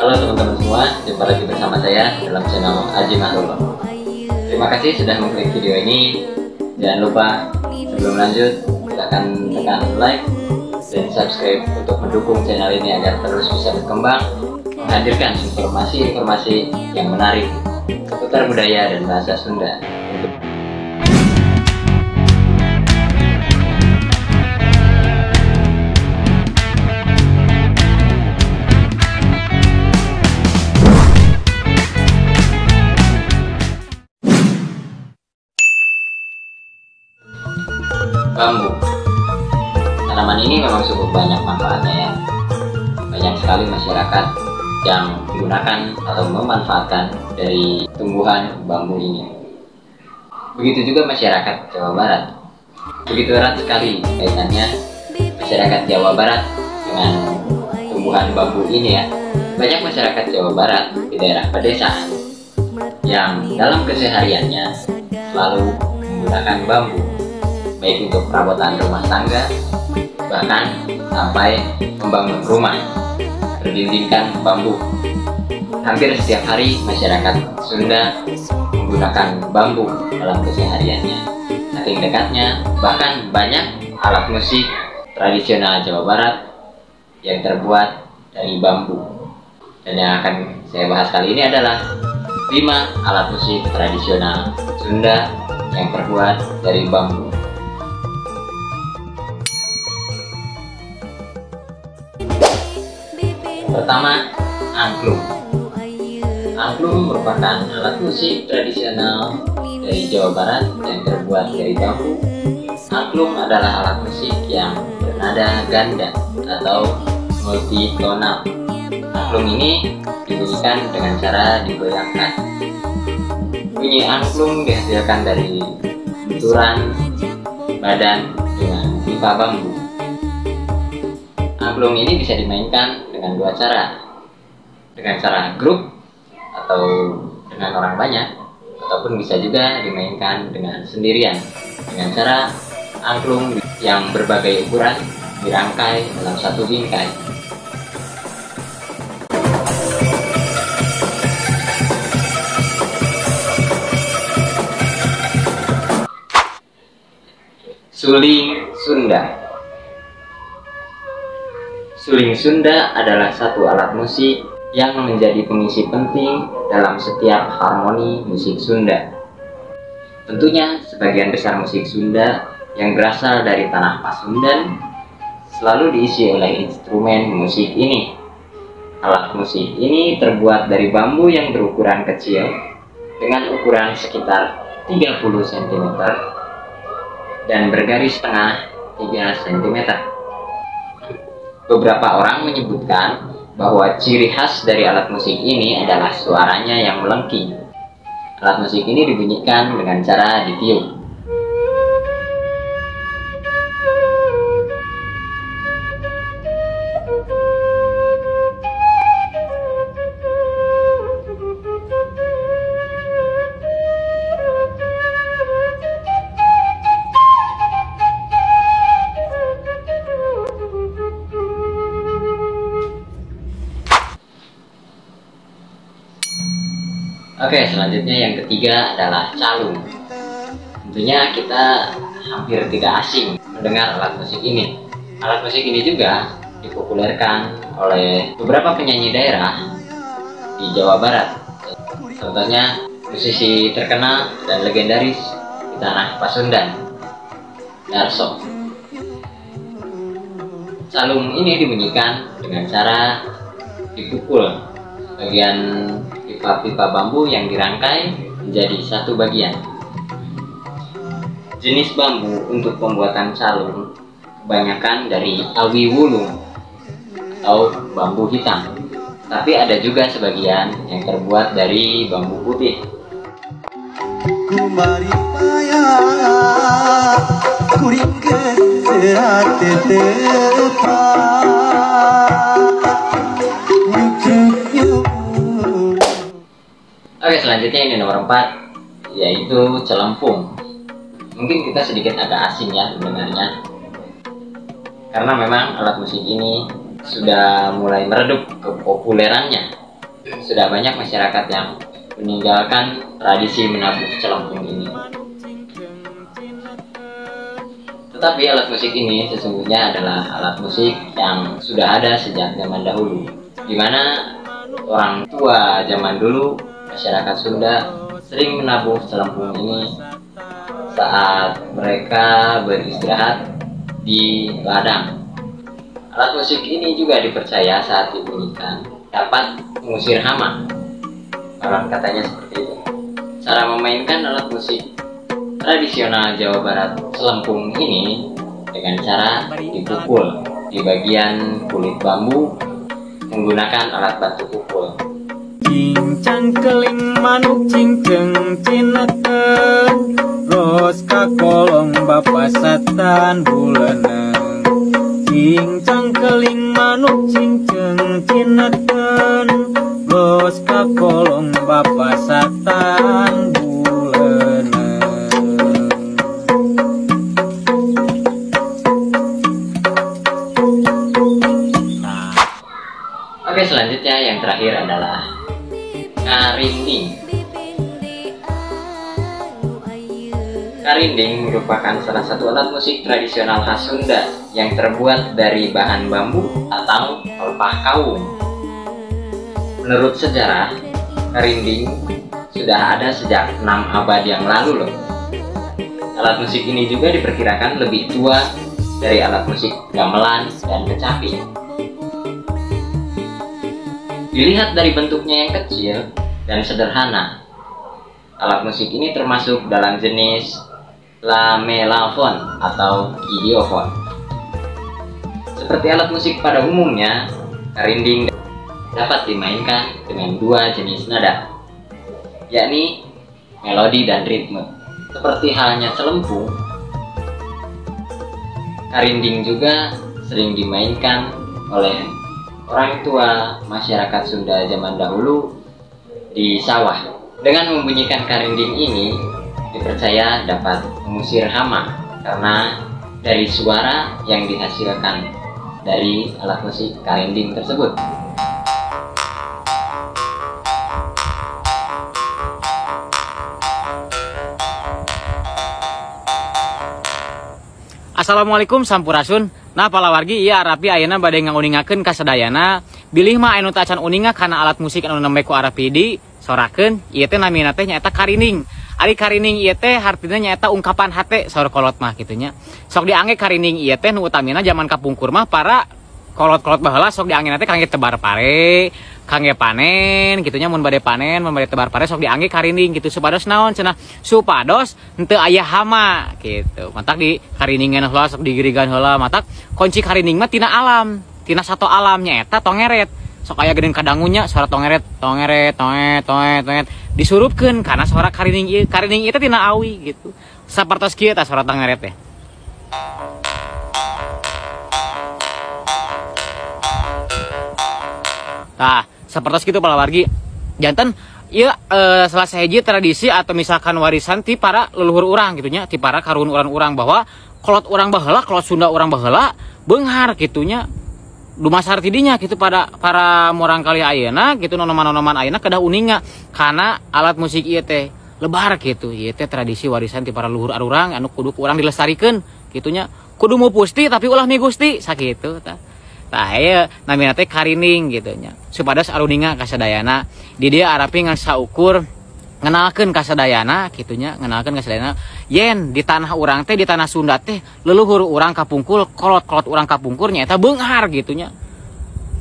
Halo teman-teman semua, jumpa lagi bersama saya dalam channel Aji Mahrul. Terima kasih sudah mengklik video ini. Jangan lupa sebelum lanjut, silahkan tekan like dan subscribe untuk mendukung channel ini agar terus bisa berkembang, menghadirkan informasi-informasi yang menarik seputar budaya dan bahasa Sunda. Bambu. Tanaman ini memang cukup banyak manfaatnya ya. Banyak sekali masyarakat yang menggunakan atau memanfaatkan dari tumbuhan bambu ini. Begitu juga masyarakat Jawa Barat. Begitu erat sekali kaitannya masyarakat Jawa Barat dengan tumbuhan bambu ini ya. Banyak masyarakat Jawa Barat di daerah pedesaan yang dalam kesehariannya selalu menggunakan bambu, baik untuk perabotan rumah tangga, bahkan sampai membangun rumah berdindingkan bambu. Hampir setiap hari masyarakat Sunda menggunakan bambu dalam kesehariannya. Saking dekatnya, bahkan banyak alat musik tradisional Jawa Barat yang terbuat dari bambu. Dan yang akan saya bahas kali ini adalah 5 alat musik tradisional Sunda yang terbuat dari bambu. Pertama, angklung. Angklung merupakan alat musik tradisional dari Jawa Barat yang terbuat dari bambu. Angklung adalah alat musik yang bernada ganda atau multitonal. Angklung ini dibunyikan dengan cara digoyangkan. Bunyi angklung dihasilkan dari benturan badan dengan pipa bambu. Angklung ini bisa dimainkan dengan 2 cara, dengan cara grup atau dengan orang banyak, ataupun bisa juga dimainkan dengan sendirian dengan cara angklung yang berbagai ukuran dirangkai dalam satu bingkai. Suling Sunda. Suling Sunda adalah satu alat musik yang menjadi pengisi penting dalam setiap harmoni musik Sunda. Tentunya sebagian besar musik Sunda yang berasal dari tanah Pasundan selalu diisi oleh instrumen musik ini. Alat musik ini terbuat dari bambu yang berukuran kecil dengan ukuran sekitar 30 cm dan bergaris tengah 3 cm. Beberapa orang menyebutkan bahwa ciri khas dari alat musik ini adalah suaranya yang melengking. Alat musik ini dibunyikan dengan cara ditiup. Oke, selanjutnya yang ketiga adalah calung. Tentunya kita hampir tidak asing mendengar alat musik ini. Alat musik ini juga dipopulerkan oleh beberapa penyanyi daerah di Jawa Barat. Contohnya musisi terkenal dan legendaris di tanah Pasundan, Darso. Calung ini dibunyikan dengan cara dipukul bagian pipa-pipa bambu yang dirangkai menjadi satu bagian. Jenis bambu untuk pembuatan calung kebanyakan dari awi wulung atau bambu hitam, tapi ada juga sebagian yang terbuat dari bambu putih. Oke, selanjutnya ini nomor 4, yaitu celempung. Mungkin kita sedikit agak asing ya mendengarnya, karena memang alat musik ini sudah mulai meredup kepopulerannya sudah banyak masyarakat yang meninggalkan tradisi menabuh celempung ini. Tetapi alat musik ini sesungguhnya adalah alat musik yang sudah ada sejak zaman dahulu, di mana orang tua zaman dulu, masyarakat Sunda, sering menabuh celempung ini saat mereka beristirahat di ladang. Alat musik ini juga dipercaya saat dibunyikan dapat mengusir hama. Orang katanya seperti itu. Cara memainkan alat musik tradisional Jawa Barat celempung ini dengan cara dipukul di bagian kulit bambu menggunakan alat batu pukul. Cincang keling manuk cinceng cinekeun ros ka kolong bapasatan buleuneng. Cincang keling manuk cinceng cinekeun ros ka kolong bapasatan buleuneng. Oke, selanjutnya yang terakhir adalah karinding. Karinding merupakan salah satu alat musik tradisional khas Sunda yang terbuat dari bahan bambu atau pelepah kaum. Menurut sejarah, karinding sudah ada sejak 6 abad yang lalu loh. Alat musik ini juga diperkirakan lebih tua dari alat musik gamelan dan kecapi. Dilihat dari bentuknya yang kecil dan sederhana, alat musik ini termasuk dalam jenis lamelafon atau idiofon. Seperti alat musik pada umumnya, karinding dapat dimainkan dengan dua jenis nada, yakni melodi dan ritme. Seperti halnya celempung, karinding juga sering dimainkan oleh orang tua masyarakat Sunda zaman dahulu di sawah. Dengan membunyikan karinding ini dipercaya dapat mengusir hama karena dari suara yang dihasilkan dari alat musik karinding tersebut. Assalamualaikum sampurasun. Nah palawargi iya Arapi ayeuna bade nguningakeun ka sadayana. Bilih mah anu teu acan uninga kana alat musik anu nembe ku Arapi di sorakeun ieu teh namina teh nyaeta karinding. Ari karinding ieu teh hartina nyaeta ungkapan hate saur kolot mah kitu nya. Sok diangge karinding ieu teh nu utamina zaman kapungkur mah para kolot-kolot baheula sok diangge teh kangge tebar pare, kangge panen kitu nya mun bade panen, mun bade tebar pare sok diangge karinding gitu supados naon cenah supados henteu aya hama gitu. Matak di karindingan heula sok digirigan heula matak kunci karinding mah tina alam, tina satu alam nyaeta tongeret. Sok aya geuning kadangunya suara tongeret, tongeret, toet, toet, toet disurupkeun karena suara karinding ieu. Karinding ieu teh tina awi gitu. Sapertos kieu tah suara tongeret teh. Nah, seperti itu palawargi. Janten ieu salah sahiji tradisi atau misalkan warisan ti para leluhur urang gitu nya, ti para karuhun urang bahwa kolot urang baheula, kolot Sunda urang baheula beunghar kitu nya. Dumasar tidinya gitu pada para morang kali ayeuna gitu nonoman-nonoman ayeuna kedah uninga kana alat musik ieu teh lebar gitu. Ieu teh tradisi warisan ti para leluhur urang anu kudu urang dilestarikeun kitu nya. Kudu mupusti tapi ulah migusti sakitu tah. Tah ieu namina teh karinding gitu nya. Supados aruninga ka sadayana. Di dieu Arapi ngan saukur ngenalkeun ka sadayana kitu nya, ngenalkeun ka sadayana. Yen di tanah urang teh di tanah Sunda teh leluhur urang kapungkul, kolot-kolot urang kapungkur nyaeta beunghar gitu nya.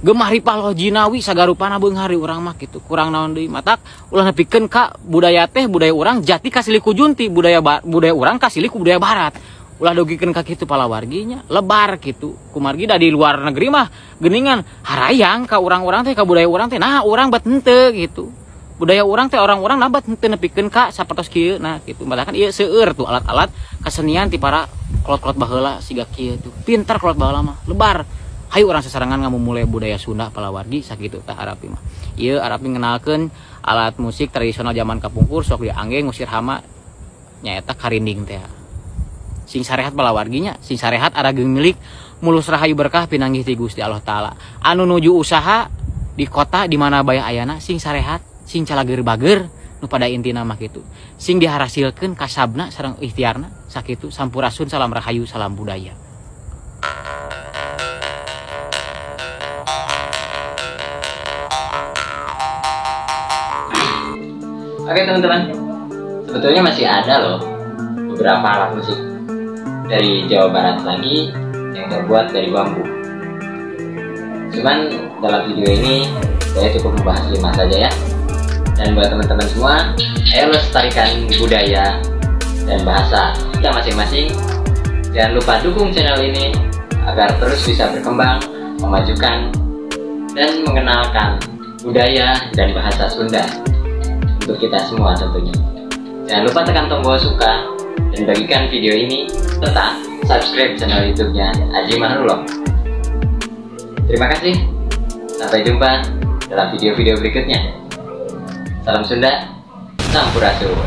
Gemah ripah jinawi sagarupana beunghar di urang mah gitu. Kurang naon deui matak ulah nepikeun ka budaya teh budaya urang jati ka silih ku junti, budaya urang ka silih ku budaya barat. Ulah dogikeun ka kitu palawarginya lebar gitu. Kumargi da di luar negeri mah geuningan harayang ka urang-urang teh ka budaya urang teh nah urang bet henteu gitu. Budaya urang teh orang-orang nabat henteu nepikeun ka sapertos kieu nah gitu. Bahkan ieu seueur tuh alat-alat kesenian ti para kolot-kolot baheula siga kieu tuh. Pinter kolot baheula mah lebar. Hayu urang sasarangan ngamumule budaya Sunda palawargi sakitu tah Arapi mah. Ieu Arapi ngenalkeun alat musik tradisional zaman kapungkur sok diangge ngusir hama nyaeta karinding teh. Sing sarehat palawarginya, sing sarehat arageung milik mulus rahayu berkah pinanggih ti Gusti Allah taala. Anu nuju usaha di kota di mana bayah ayana sing sarehat, sing calager-bager, nu pada intina mah kitu. Sing diharasilkeun kasabna sareng ikhtiarna sakitu. Sampurasun, salam rahayu, salam budaya. Oke teman-teman, sebetulnya masih ada loh beberapa alat musik dari Jawa Barat lagi yang terbuat dari bambu. Cuman dalam video ini saya cukup membahas 5 saja ya. Dan buat teman-teman semua, ayo lestarikan budaya dan bahasa kita masing-masing. Jangan lupa dukung channel ini agar terus bisa berkembang, memajukan, dan mengenalkan budaya dan bahasa Sunda untuk kita semua tentunya. Jangan lupa tekan tombol suka dan bagikan video ini, serta subscribe channel YouTube-nya Aji Mahrullah. Terima kasih. Sampai jumpa dalam video-video berikutnya. Salam Sunda, Sampurasun.